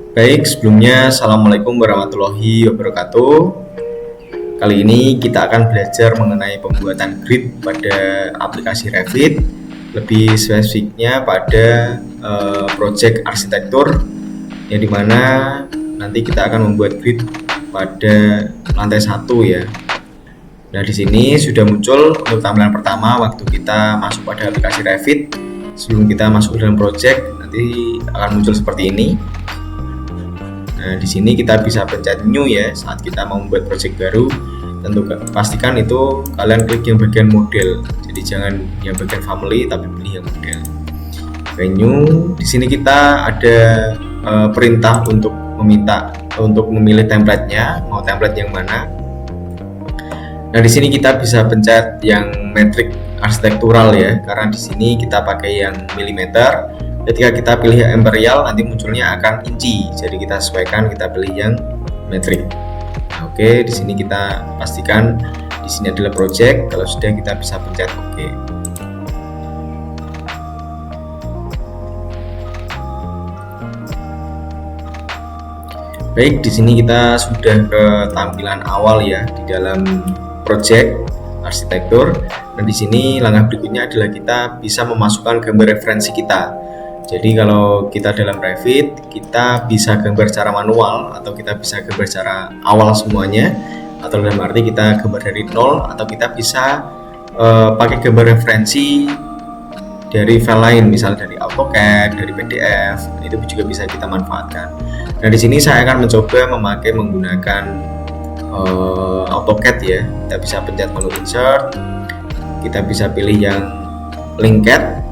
Baik, sebelumnya Assalamualaikum warahmatullahi wabarakatuh. Kali ini kita akan belajar mengenai pembuatan grid pada aplikasi Revit. Lebih spesifiknya pada project arsitektur, yang dimana nanti kita akan membuat grid pada lantai 1 ya. Nah, di sini sudah muncul untuk tampilan pertama waktu kita masuk pada aplikasi Revit. Sebelum kita masuk dalam project, nanti akan muncul seperti ini. Nah, di sini kita bisa pencet new ya saat kita mau membuat project baru. Tentu pastikan itu kalian klik yang bagian model. Jadi jangan yang bagian family tapi pilih yang model. New. Di sini kita ada perintah untuk memilih template-nya, mau template yang mana. Nah, di sini kita bisa pencet yang metrik arsitektural ya, karena di sini kita pakai yang milimeter. Ketika kita pilih imperial, nanti munculnya akan inci. Jadi kita sesuaikan, kita pilih yang metrik. Nah, oke, di sini kita pastikan di sini adalah project. Kalau sudah, kita bisa pencet oke. Baik, di sini kita sudah ke tampilan awal ya di dalam project arsitektur. Dan di sini langkah berikutnya adalah kita bisa memasukkan gambar referensi kita. Jadi kalau kita dalam Revit, kita bisa gambar secara manual atau kita bisa gambar secara awal semuanya, atau dalam arti kita gambar dari nol, atau kita bisa pakai gambar referensi dari file lain, misalnya dari AutoCAD, dari PDF, itu juga bisa kita manfaatkan. Nah, di sini saya akan mencoba menggunakan AutoCAD ya. Kita bisa pencet menu insert, kita bisa pilih yang linked.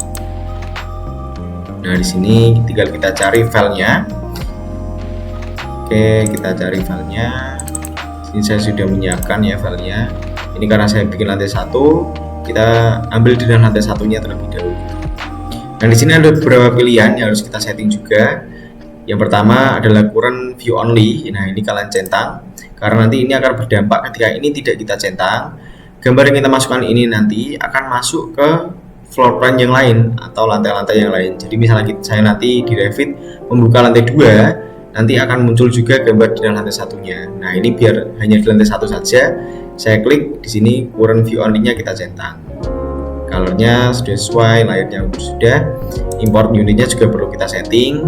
Nah, di sini tinggal kita cari filenya. Oke, kita cari filenya. Ini saya sudah menyiapkan ya filenya. Ini karena saya bikin lantai 1, kita ambil di lantai satunya terlebih dahulu. Nah, di sini ada beberapa pilihan yang harus kita setting juga. Yang pertama adalah current view only. Nah, ini kalian centang karena nanti ini akan berdampak ketika ini tidak kita centang. Gambar yang kita masukkan ini nanti akan masuk ke floor plan yang lain atau lantai-lantai yang lain. Jadi misalnya saya nanti di Revit membuka lantai 2, nanti akan muncul juga gambar di lantai satunya. Nah, ini biar hanya di lantai 1 saja, saya klik di sini current view only-nya kita centang. Colornya sudah sesuai, layarnya sudah, import unitnya juga perlu kita setting.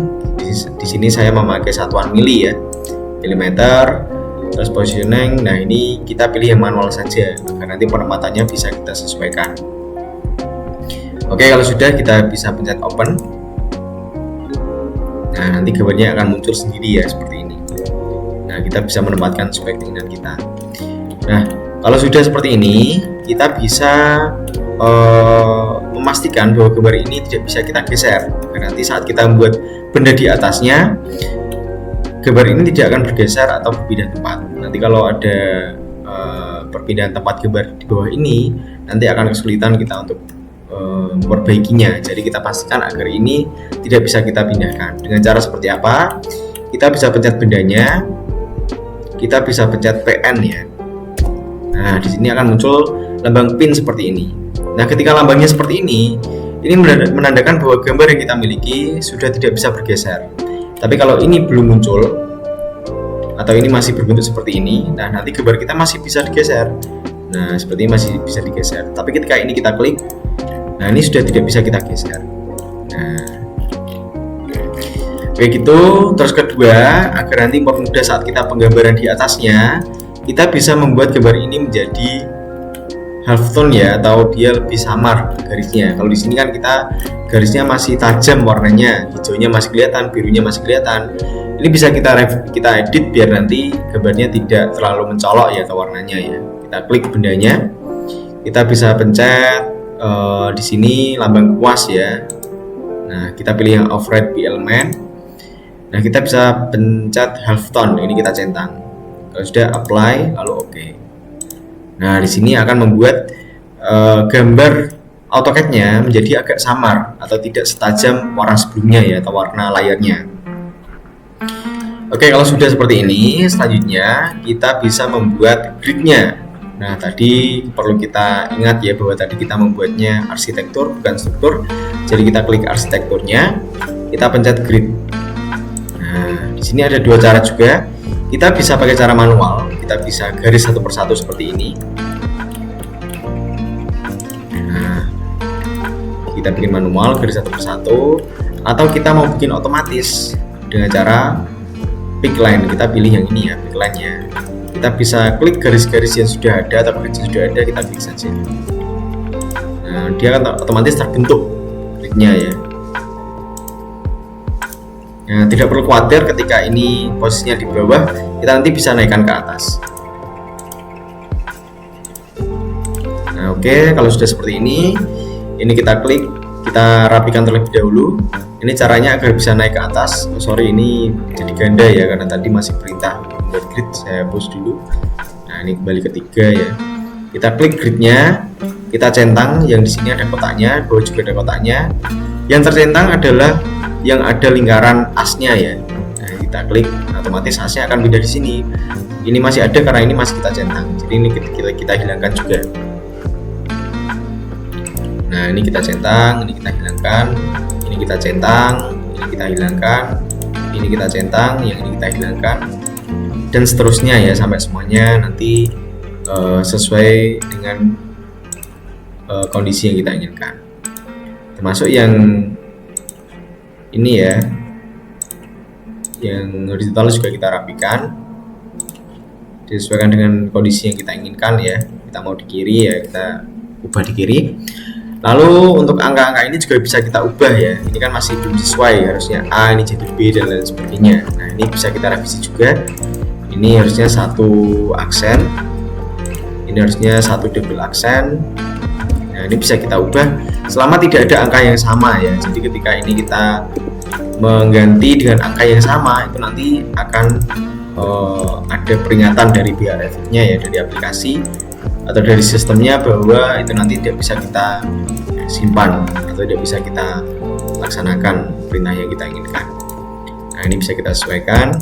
Di sini saya memakai satuan mili ya, milimeter, terus positioning. Nah, ini kita pilih yang manual saja agar nanti penempatannya bisa kita sesuaikan. Oke, kalau sudah kita bisa pencet open. Nah, nanti gambarnya akan muncul sendiri ya seperti ini. Nah, kita bisa menempatkan sesuai keinginan kita. Nah, kalau sudah seperti ini, kita bisa memastikan bahwa gambar ini tidak bisa kita geser. Karena nanti saat kita membuat benda di atasnya, gambar ini tidak akan bergeser atau berpindah tempat. Nanti kalau ada perpindahan tempat gambar di bawah ini, nanti akan kesulitan kita untuk memperbaikinya. Jadi kita pastikan agar ini tidak bisa kita pindahkan. Dengan cara seperti apa? Kita bisa pencet bendanya, kita bisa pencet PN ya. Nah, di sini akan muncul lambang pin seperti ini. Nah, ketika lambangnya seperti ini menandakan bahwa gambar yang kita miliki sudah tidak bisa bergeser. Tapi kalau ini belum muncul atau ini masih berbentuk seperti ini, nah nanti gambar kita masih bisa digeser. Nah, seperti ini masih bisa digeser. Tapi ketika ini kita klik, nah ini sudah tidak bisa kita geser. Nah, kayak gitu. Terus kedua, agar nanti mempermudah saat kita penggambaran di atasnya, kita bisa membuat gambar ini menjadi halftone ya, atau dia lebih samar garisnya. Kalau di sini kan kita garisnya masih tajam warnanya, hijaunya masih kelihatan, birunya masih kelihatan. Ini bisa kita edit biar nanti gambarnya tidak terlalu mencolok ya atau warnanya ya. Kita klik bendanya, kita bisa pencet di sini lambang kuas ya. Nah, kita pilih yang override B element. Nah, kita bisa pencet halftone, ini kita centang. Kalau sudah apply, lalu oke. Nah, di sini akan membuat gambar AutoCAD-nya menjadi agak samar atau tidak setajam warna sebelumnya ya, atau warna layarnya. Oke, kalau sudah seperti ini, selanjutnya kita bisa membuat grid-nya. Nah, tadi perlu kita ingat ya bahwa tadi kita membuatnya arsitektur bukan struktur. Jadi kita klik arsitekturnya, kita pencet grid. Nah, Nah, di sini ada dua cara juga. Kita bisa pakai cara manual, kita bisa garis satu persatu seperti ini. Nah, kita bikin manual garis satu persatu, atau kita mau bikin otomatis dengan cara pick line. Kita pilih yang ini ya, pick line-nya. Kita bisa klik garis-garis yang sudah ada atau garis yang sudah ada, kita klik saja. Nah, dia akan otomatis terbentuk gridnya ya. Nah, tidak perlu khawatir ketika ini posisinya di bawah, kita nanti bisa naikkan ke atas. Nah, oke, kalau sudah seperti ini kita klik, kita rapikan terlebih dahulu. Ini caranya agar bisa naik ke atas. Oh, sorry, ini jadi ganda ya, karena tadi masih perintah membuat grid. Saya hapus dulu. Nah, ini kembali ke 3 ya. Kita klik gridnya, kita centang. Yang di sini ada kotaknya, bawah juga ada kotaknya. Yang tercentang adalah yang ada lingkaran asnya ya. Nah, kita klik, otomatis asnya akan pindah di sini. Ini masih ada karena ini masih kita centang. Jadi ini kita hilangkan juga. Nah, ini kita centang, ini kita hilangkan. Ini kita centang, ini kita hilangkan, ini kita centang, yang ini kita hilangkan, dan seterusnya ya, sampai semuanya nanti sesuai dengan kondisi yang kita inginkan. Termasuk yang ini ya, yang horizontal juga kita rapikan, disesuaikan dengan kondisi yang kita inginkan ya. Kita mau di kiri ya, kita ubah di kiri. Lalu untuk angka-angka ini juga bisa kita ubah ya. Ini kan masih belum sesuai, harusnya A ini jadi B dan lain sebagainya. Nah, ini bisa kita revisi juga. Ini harusnya satu aksen, ini harusnya satu double aksen. Nah, ini bisa kita ubah selama tidak ada angka yang sama ya. Jadi ketika ini kita mengganti dengan angka yang sama, itu nanti akan ada peringatan dari pihak Revit-nya ya, dari aplikasi atau dari sistemnya, bahwa itu nanti tidak bisa kita simpan atau tidak bisa kita laksanakan perintah yang kita inginkan. Nah, ini bisa kita sesuaikan.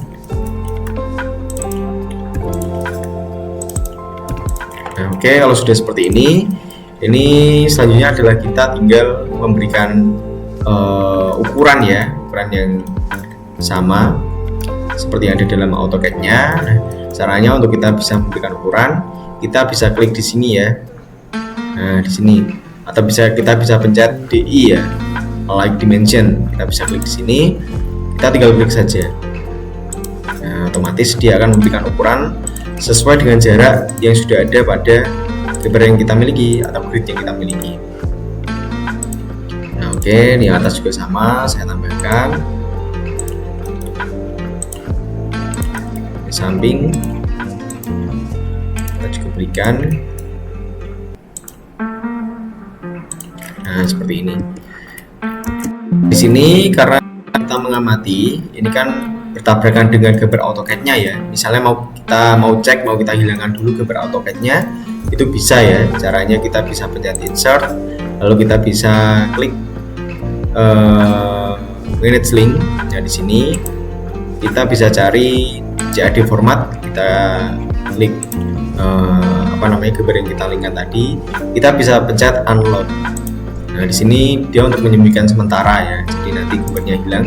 Nah, oke, kalau sudah seperti ini selanjutnya adalah kita tinggal memberikan ukuran ya, ukuran yang sama seperti yang ada dalam AutoCAD-nya. Nah, caranya untuk kita bisa memberikan ukuran, kita bisa klik di sini ya. Nah, di sini, atau kita bisa pencet DI ya, like dimension. Kita bisa klik di sini, kita tinggal klik saja. Nah, otomatis dia akan memberikan ukuran sesuai dengan jarak yang sudah ada pada gambar yang kita miliki atau grid yang kita miliki. Nah, oke, di atas juga sama, saya tambahkan di samping. Juga berikan. Nah, seperti ini. Di sini karena kita mengamati, ini kan bertabrakan dengan gambar AutoCAD-nya ya. Misalnya mau cek, mau kita hilangkan dulu gambar AutoCAD-nya, itu bisa ya. Caranya kita bisa pencet insert, lalu kita bisa klik manage link. Nah, di sini kita bisa cari CAD format, kita klik gambar yang kita linkkan tadi, kita bisa pencet unload. Nah, di sini dia untuk menyembunyikan sementara ya, jadi nanti gambarnya hilang.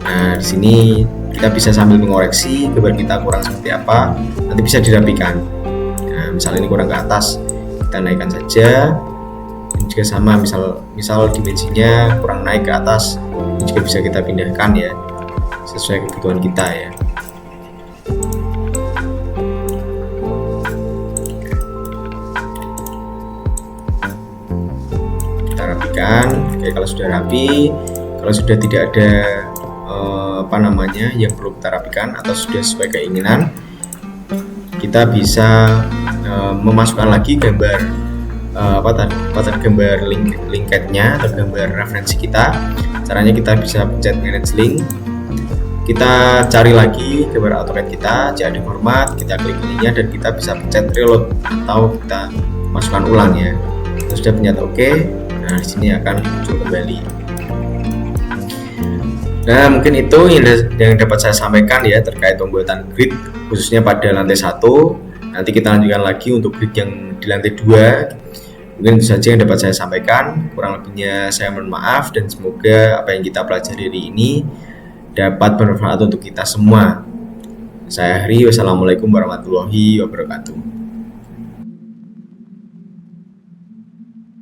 Nah, di sini kita bisa sambil mengoreksi gambar kita kurang seperti apa, nanti bisa dirapikan. Nah, misalnya ini kurang ke atas, kita naikkan saja. Ini juga sama, misal dimensinya kurang naik ke atas, ini juga bisa kita pindahkan ya, sesuai kebutuhan kita ya. Oke, kalau sudah rapi, kalau sudah tidak ada yang perlu kita rapikan atau sudah sesuai keinginan, kita bisa memasukkan lagi gambar gambar linked-nya atau gambar referensi kita. Caranya kita bisa pencet manage link, kita cari lagi gambar AutoCAD kita, CAD format, kita klik linknya dan kita bisa pencet reload atau kita masukkan ulang ya. Kita sudah pencet OK. Nah, di sini akan muncul kembali. Nah, mungkin itu yang dapat saya sampaikan ya terkait pembuatan grid khususnya pada lantai 1. Nanti kita lanjutkan lagi untuk grid yang di lantai 2. Mungkin itu saja yang dapat saya sampaikan. Kurang lebihnya saya mohon maaf, dan semoga apa yang kita pelajari hari ini dapat bermanfaat untuk kita semua. Saya Hari, wassalamualaikum warahmatullahi wabarakatuh.